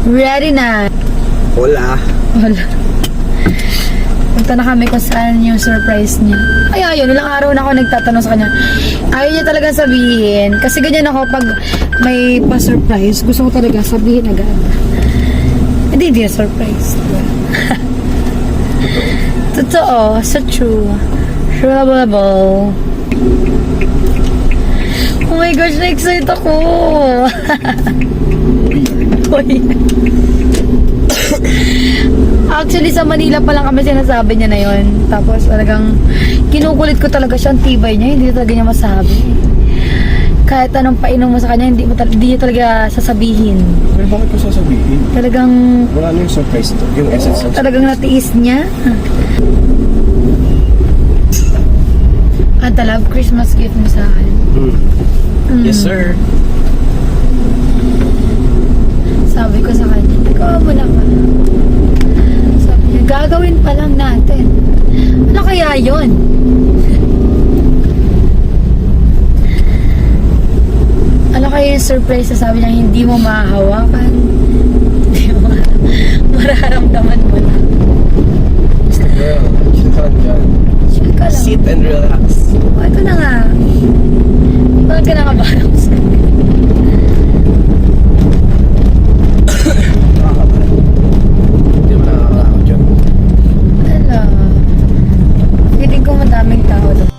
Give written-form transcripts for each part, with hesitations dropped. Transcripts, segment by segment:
Ready na. Wala. Wala. Punta na kami kung saan yung surprise niya. Ay, ayun. Ilang araw na ako nagtatanong sa kanya. Ayaw niya talaga sabihin. Kasi ganyan ako pag may pa-surprise. Gusto ko talaga sabihin agad. Hindi niya surprise. Totoo. So true. Trouble. Oh my gosh, na-excite ako. Actually, sa Manila pa lang kami sinasabi niya na yon. Tapos talagang kinukulit ko talaga siya. Ang tibay niya, hindi talaga niya masabi. Kahit anong painom mo sa kanya, hindi niya talaga sasabihin. Pero bakit ko sasabihin? Talagang... Wala na yung surprise to. Yung essence ng Talagang natiis niya. At love Christmas gift mo sa akin. Yes, sir. Sabi ko sa kanya, ikaw mo na pala. Sabi niya, gagawin pa lang natin. Ano kaya yun? Ano kaya yung surprise na sabi niya, hindi mo mahahawakan? Hindi mo mararamdaman mo na. Basta girl, chill ka lang dyan. Chill ka lang. Sit and relax. Oh, ito na nga. Bakit ka nakabalong sa Hindi mo nakakakot dyan. Ala. Feeling ko madaming tao doon.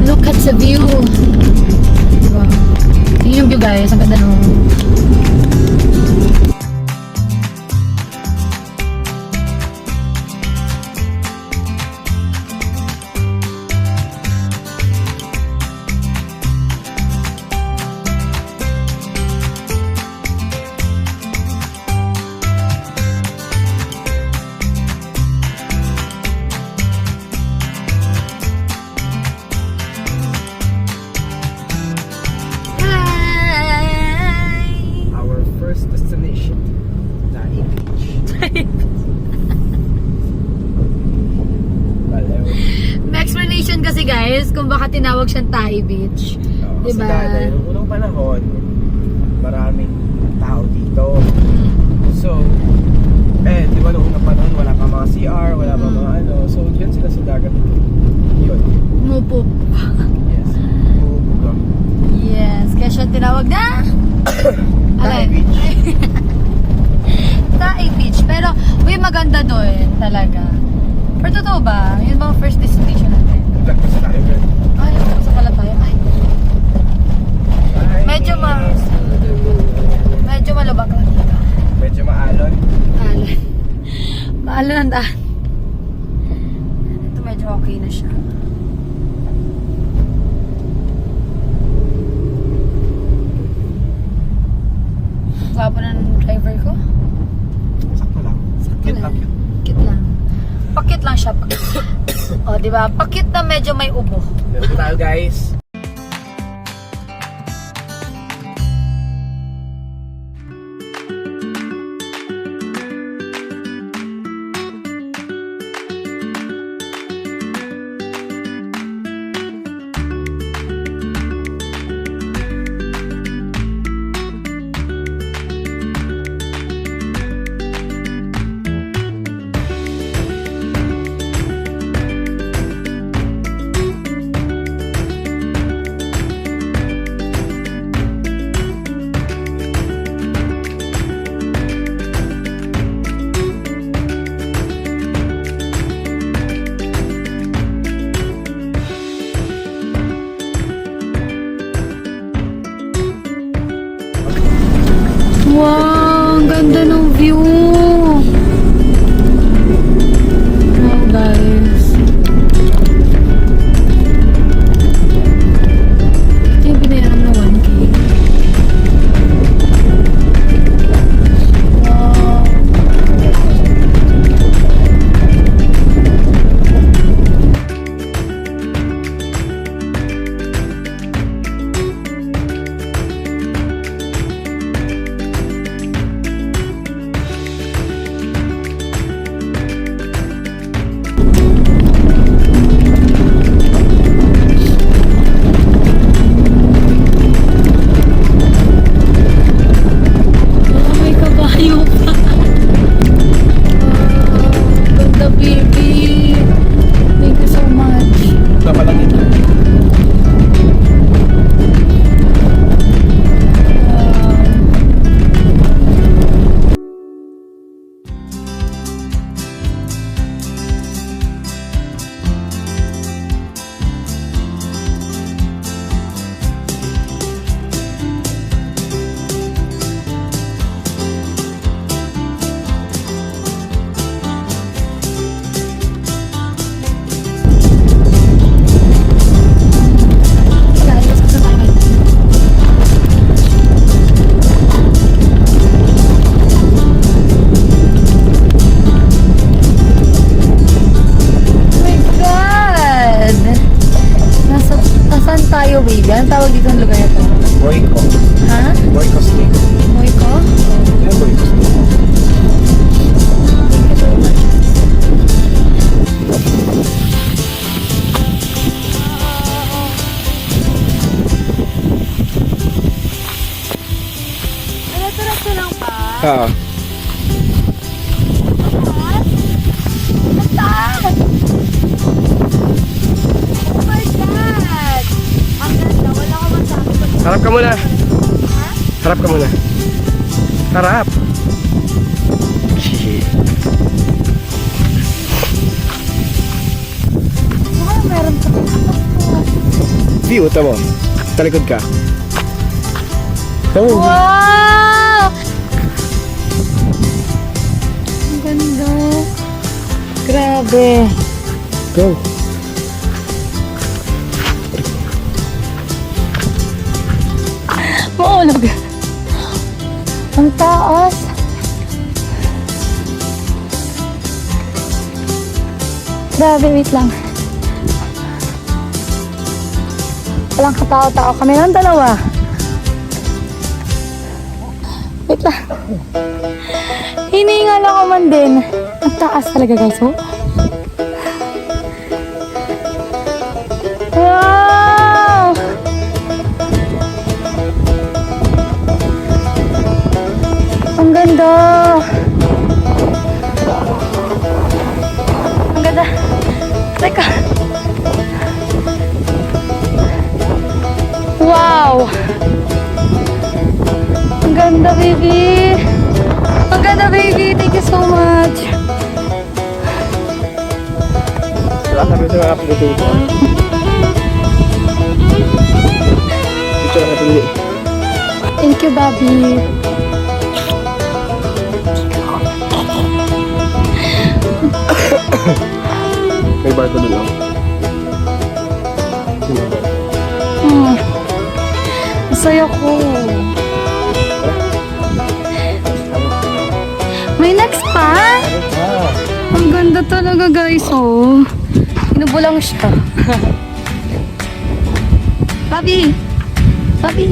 Look at the view. Wow. Yun yung view guys. Ang ganda nung... Our first destination. Tahi Beach. Balew. May explanation kasi guys kung baka tinawag siyang Tahi Beach. Kasi Diba? dati, nung unang panahon, maraming tao dito. So, di ba nung unang panahon, wala pa mga CR, wala pa mga ano. So, dyan sila sa dagat. Yun. Mupup. Yes. Bubuga. Yes. Kaya siya tinawag na Tahi Beach. Tahi Beach. Pero, uy, maganda doon talaga. Pero totoo ba? Yun ba ang first destination natin? Vlog pa sa tayo, girl. Ay, sa pala tayo. Ay, medyo malubak lang dito. Medyo maalon. Maalan. Maalan ang daan. Ito medyo okay na siya. Gwapo na ng driver ko. Sakto lang. Cute lang, cute. Pakit lang. Pakit lang siya. Pakit. O, di ba? Pakit na medyo may ubo. Dito tayo, guys. Wow, ang ganda ng view. Wow, guys. Ito yung binayaran na 1K. Wow. tayo, baby. Anong tawag dito ng lugar na to? Boyko. Ha? Boyko Steak. Moiko? Yan, Boyko Steak. Diretso lang pa. Ha. Taas! Oh my God! Ang ganda, wala ka masabi. Harap ka muna. Ha? Harap ka muna. Harap. Shit. Baka meron sa View, tamo. Talikod ka. Tamo. Wow! Ang ganda. Grabe. Go. Maulog. Ang taas. Grabe, wait lang. Walang katao-tao kami ng dalawa. Wait lang. Hiningal ako man din. Ang taas talaga, guys. Oh. Wow! Ang ganda. Ang ganda. Teka. Wow! Ang ganda, baby. Ang ganda, baby. Thank you so much. Sabi sa mga pagdating ko. Picture ka tuloy. Thank you, Bobby. May bar ko doon. Masaya ko. May next pa? Ah. Ang ganda talaga, guys, oh. Inubulang siya. Bobby! Bobby!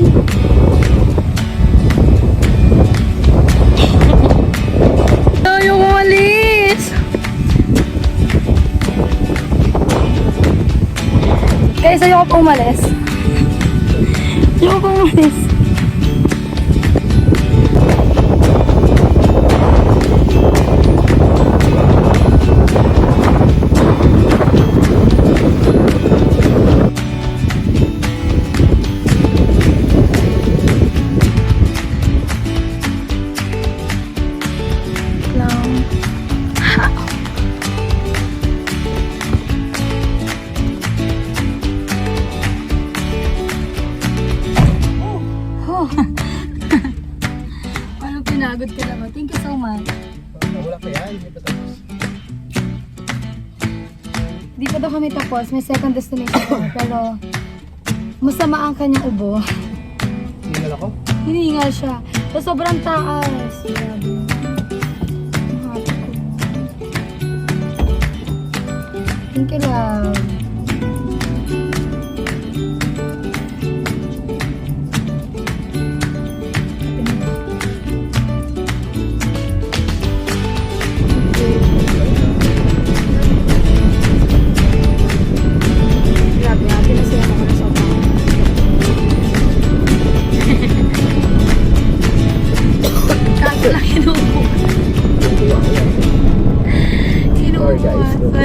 Ayaw ko malis! Guys, ayaw ko pa umalis. Ayaw ko pa umalis. Lang. Ha. Oh. Ano pinagod ka naman? Thank you so much. Wala pa yan. Hindi pa tapos. Di pa daw kami tapos. May second destination pa. Pero masama ang kanyang ubo. Tingnan ako. Hiningal siya. So, sobrang taas. Grabe. Ang happy ko. Thank you, love. Grabe, ate na sila ako na sobrang. Kaso lang inuubo. Sorry, guys. Inuubo.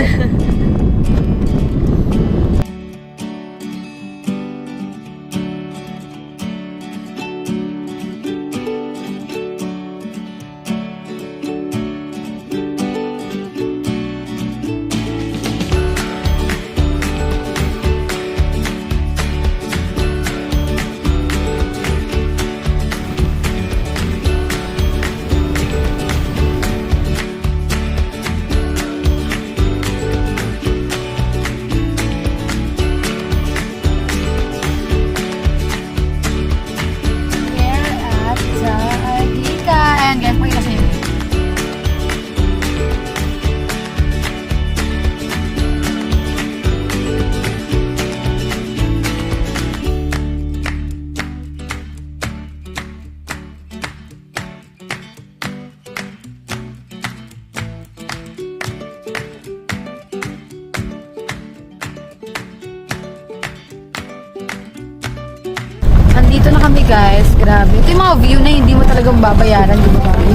Nandito na kami guys. Grabe. Ito yung mga view na hindi mo talagang babayaran, di ba, Bobby?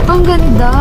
Ang ganda.